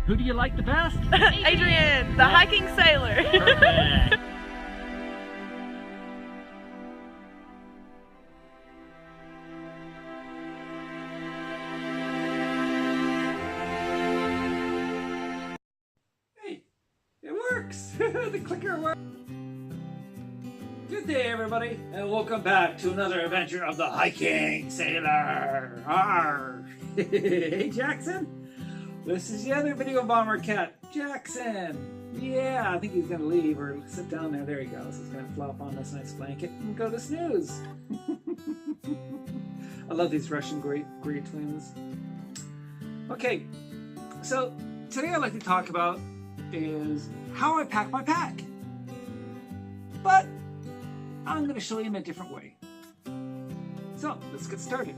Who do you like the best? Adrian, the hiking sailor. Perfect. Hey, it works. The clicker works. Good day, everybody, and welcome back to another adventure of the hiking sailor. Arr. Hey, Jackson. This is the other video bomber cat, Jackson. Yeah, I think he's gonna leave or sit down there. There he goes. He's gonna flop on this nice blanket and go to snooze. I love these Russian gray twins. Okay, so today I'd like to talk about is how I pack my pack. But I'm going to show you in a different way. So let's get started.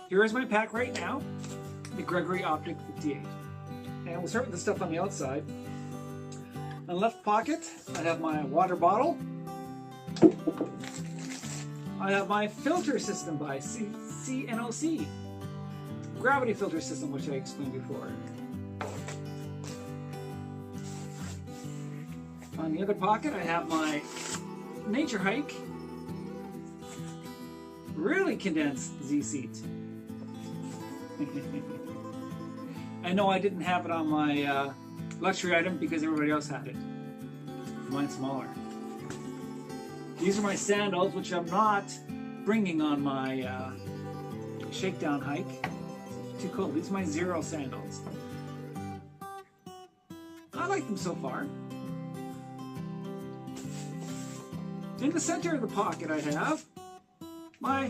Here is my pack right now, the Gregory Optic 58. And we'll start with the stuff on the outside. In the left pocket, I have my water bottle. I have my filter system by CNOC. Gravity filter system, which I explained before. On the other pocket, I have my Nature Hike really condensed Z seat. I know I didn't have it on my luxury item because everybody else had it. Mine's smaller. These are my sandals, which I'm not bringing on my shakedown hike. It's too cold. These are my Zero sandals. I like them so far. In the center of the pocket I have my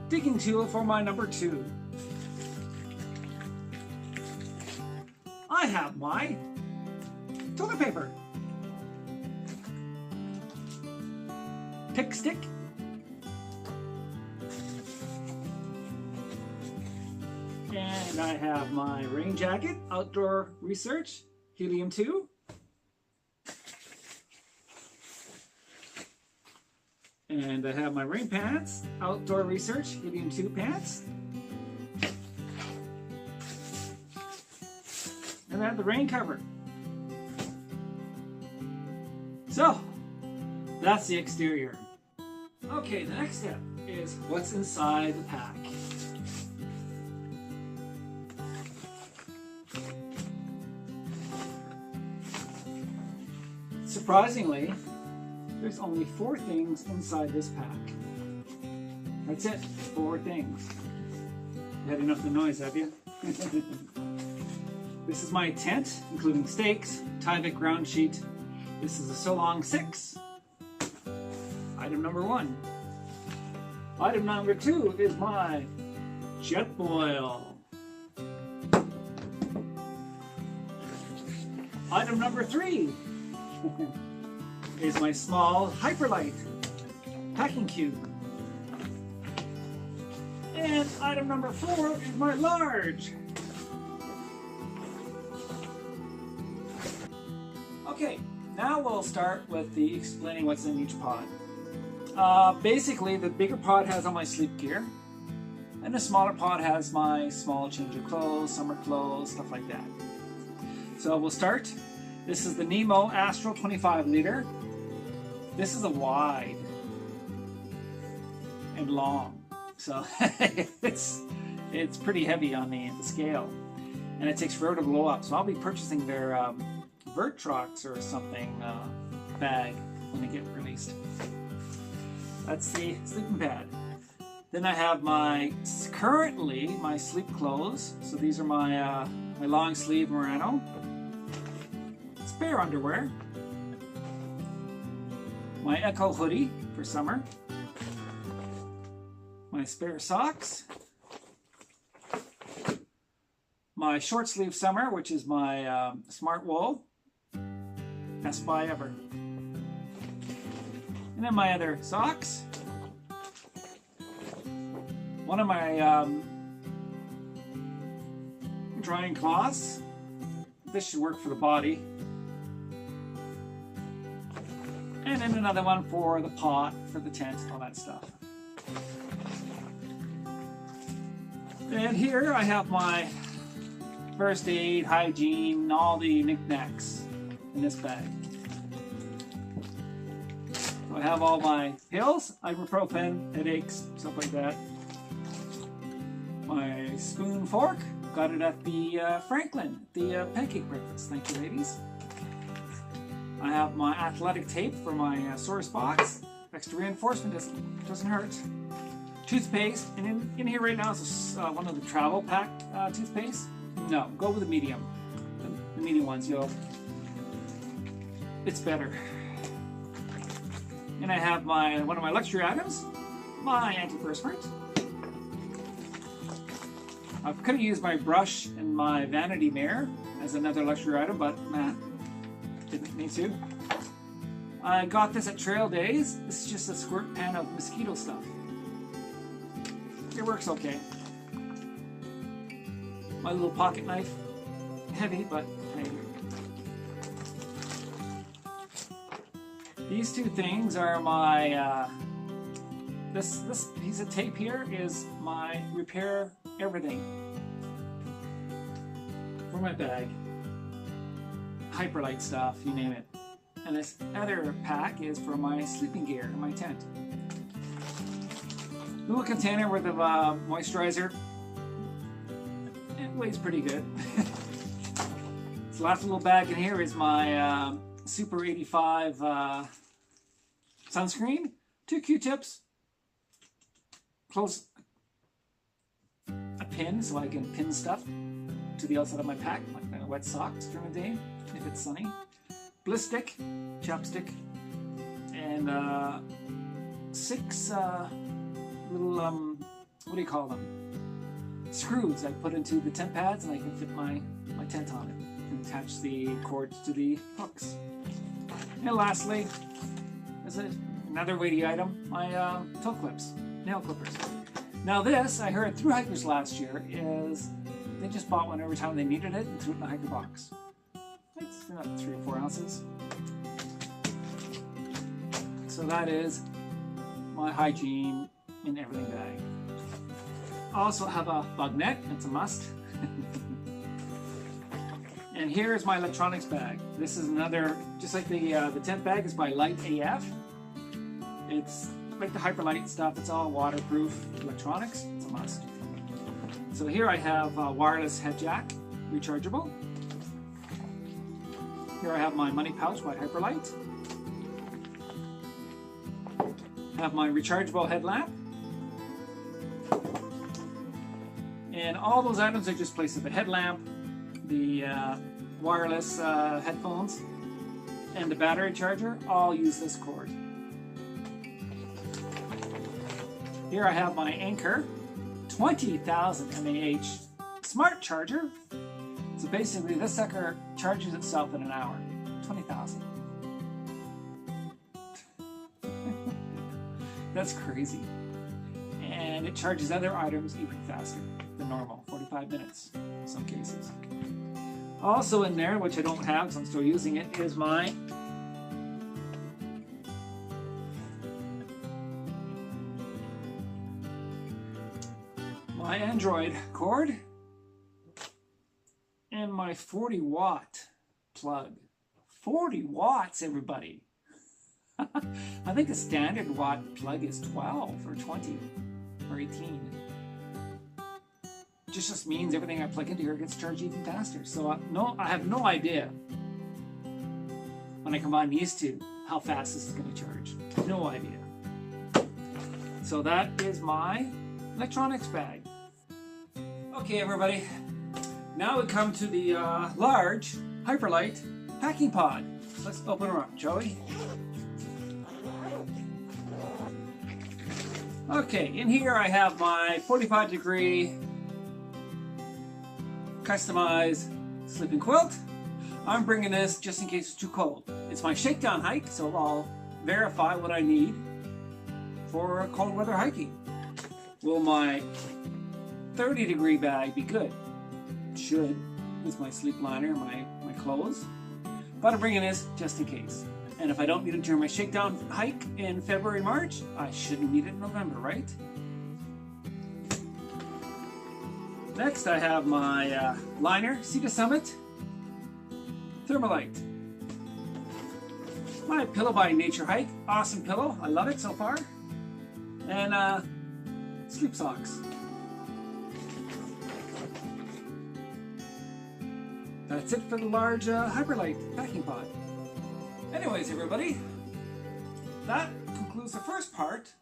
digging tool for my number 2. I have my toilet paper, pick stick, and I have my rain jacket, Outdoor Research, Helium 2. And I have my rain pants, Outdoor Research, Helium 2 pants. And I have the rain cover. So, that's the exterior. Okay, the next step is what's inside the pack. Surprisingly, there's only 4 things inside this pack. That's it, 4 things. You had enough of the noise, have you? This is my tent, including stakes, Tyvek ground sheet. This is a So Long 6. Item number 1. Item number 2 is my jet boil. Item number 3 is my small Hyperlite packing cube. And item number 4 is my large. Okay, now we'll start with the explaining what's in each pod. Basically, the bigger pod has all my sleep gear, and the smaller pod has my small change of clothes, summer clothes, stuff like that. So we'll start. This is the Nemo Astro 25 liter. This is a wide and long, so it's pretty heavy on the scale, and it takes forever to blow up. So I'll be purchasing their Vertrox or something bag when they get released. That's the sleeping pad. Then I have currently my sleep clothes. So these are my my long sleeve merino, spare underwear, my Echo hoodie for summer, my spare socks, my short sleeve summer, which is my Smart Wool, best buy ever, and then my other socks, one of my drying cloths. This should work for the body. And then another one for the pot, for the tent, all that stuff. And here I have my first aid, hygiene, all the knickknacks in this bag. So I have all my pills, ibuprofen, headaches, stuff like that. My spoon, fork, got it at the Franklin, the pancake breakfast. Thank you, ladies. I have my athletic tape for my sore spots. Extra reinforcement doesn't hurt. Toothpaste, and in here right now is one of the travel pack toothpaste. No, go with the medium. The medium ones, it's better. And I have one of my luxury items, my antiperspirant. I could have used my brush and my vanity mirror as another luxury item, but nah, didn't need to. I got this at Trail Days. This is just a squirt pen of mosquito stuff. It works okay. My little pocket knife, heavy, but hey. These two things are my, this piece of tape here is my repair everything for my bag. Hyperlite stuff, you name it. And this other pack is for my sleeping gear in my tent. Little container worth of moisturizer. It weighs pretty good. This last little bag in here is my Super 85 sunscreen, 2 Q-tips, close a pin so I can pin stuff to the outside of my pack, like my wet socks during the day if it's sunny, bliss stick, chapstick, and 6 little what do you call them? Screws I put into the tent pads, and I can fit my tent on it and attach the cords to the hooks. And lastly, as another weighty item, my toe clips, nail clippers. Now this, I heard through hikers last year, is they just bought one every time they needed it and threw it in a hiker box. It's about 3 or 4 ounces. So that is my hygiene in everything bag. I also have a bug net, it's a must. And here's my electronics bag. This is another, just like the tent bag is by Light AF. It's like the Hyperlite stuff, it's all waterproof electronics, it's a must. So here I have a wireless head jack, rechargeable. Here I have my money pouch by Hyperlite. I have my rechargeable headlamp. And all those items are just places: the headlamp, the wireless headphones, and the battery charger all use this cord. Here I have my Anchor 20,000 mAh smart charger. So basically this sucker charges itself in an hour. 20,000. That's crazy. And it charges other items even faster than normal, 45 minutes in some cases. Also in there, which I don't have because I'm still using it, is my Android cord and my 40-watt plug. 40 watts, everybody. I think the standard watt plug is 12 or 20 or 18. It just means everything I plug into here gets charged even faster. So I have no idea when I combine these two how fast this is going to charge. No idea. So that is my electronics bag. Okay, everybody. Now we come to the large Hyperlite packing pod. Let's open her up, shall we? Okay, in here I have my 45-degree customized sleeping quilt. I'm bringing this just in case it's too cold. It's my shakedown hike, so I'll verify what I need for cold weather hiking. Will my 30-degree bag be good? It should, with my sleep liner and my clothes. But I'm bringing this just in case. And if I don't need it during my shakedown hike in February, March, I shouldn't need it in November, right? Next I have my liner, Sea to Summit, Thermalite. My pillow by Nature Hike, awesome pillow, I love it so far. And sleep socks. That's it for the large Hyperlite packing pod. Anyways, everybody, that concludes the first part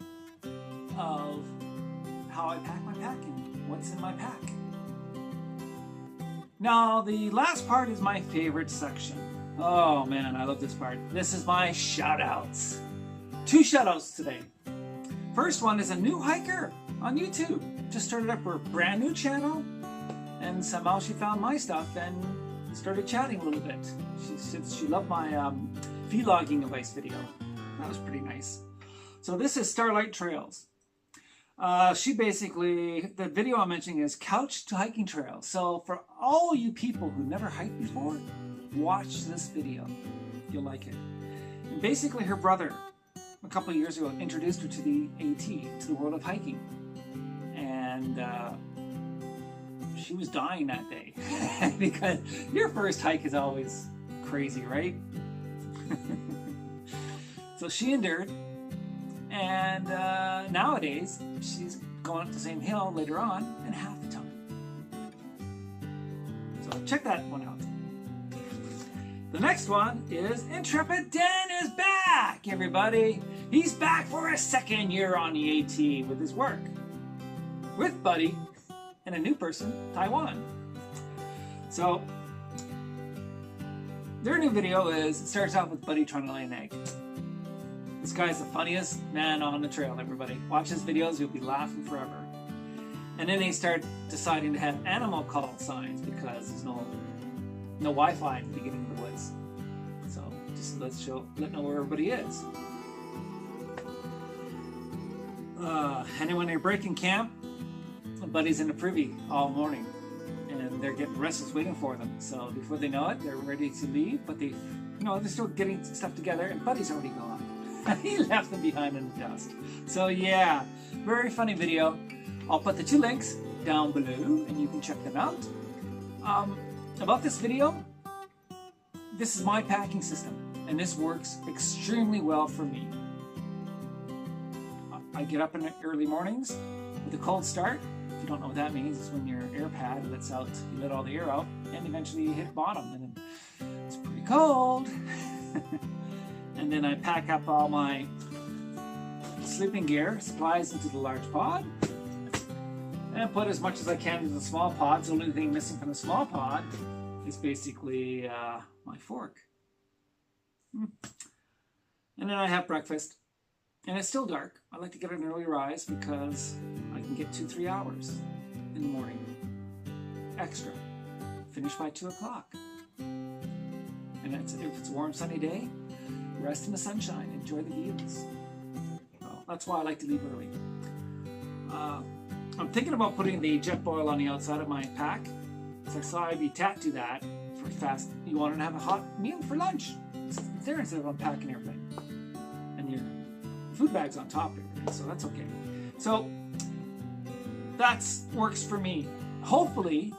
of how I pack my pack and what's in my pack. Now, the last part is my favorite section. Oh man, I love this part. This is my shoutouts. 2 shoutouts today. First one is a new hiker on YouTube. Just started up her brand new channel, and somehow she found my stuff and started chatting a little bit. She said she loved my vlogging advice video. That was pretty nice. So this is Starlight Trails. She basically, the video I'm mentioning is Couch to Hiking Trails. So for all you people who never hiked before, watch this video. You'll like it. And basically her brother, a couple of years ago, introduced her to the AT, to the world of hiking. And she was dying that day. Because your first hike is always crazy, right? So she endured. And nowadays, she's going up the same hill later on in half the time. So check that one out. The next one is Intrepid Dan is back, everybody. He's back for a second year on the AT with his work. With Buddy and a new person, Taiwan. So their new video is, it starts off with Buddy trying to lay an egg. This guy's the funniest man on the trail, everybody. Watch his videos, you'll be laughing forever. And then they start deciding to have animal call signs because there's no Wi-Fi in the beginning of the woods. So just let know where everybody is. And then when they're breaking camp, Buddy's in the privy all morning. And they're getting restless waiting for them. So before they know it, they're ready to leave, but they're still getting stuff together, and Buddy's already gone. He left them behind in the dust. So yeah, very funny video. I'll put the 2 links down below and you can check them out. About this video, this is my packing system and this works extremely well for me. I get up in the early mornings with a cold start. If you don't know what that means, it's when your air pad lets out, you let all the air out, and eventually you hit bottom and it's pretty cold. And then I pack up all my sleeping gear, supplies into the large pod, and put as much as I can into the small pod. So the only thing missing from the small pod is basically my fork. And then I have breakfast, and it's still dark. I like to get an early rise because I can get 2-3 hours in the morning extra. Finish by 2 o'clock. And if it's a warm sunny day, rest in the sunshine, enjoy the views. Well, that's why I like to leave early. I'm thinking about putting the jet boil on the outside of my pack. So I saw I'd tattoo that for fast. You want to have a hot meal for lunch. It's there instead of unpacking everything. And your food bag's on top of everything, so that's okay. So that works for me. Hopefully,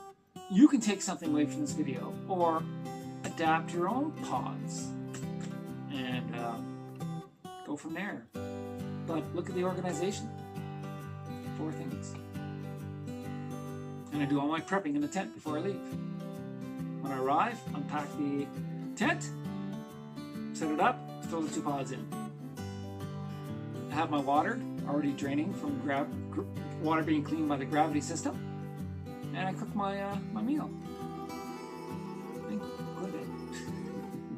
you can take something away from this video or adapt your own pods and go from there. But look at the organization. 4 things. And I do all my prepping in the tent before I leave. When I arrive, unpack the tent, set it up, throw the 2 pods in. I have my water already draining from water being cleaned by the gravity system, and I cook my my meal. Good day.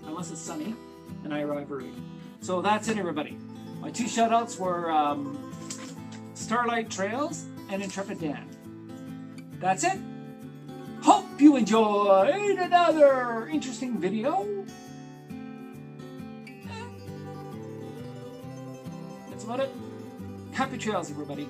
Unless it's sunny, and I arrive early. So that's it, everybody. My 2 shoutouts were Starlight Trails and Intrepid Dan. That's it. Hope you enjoyed another interesting video. That's about it. Happy trails, everybody.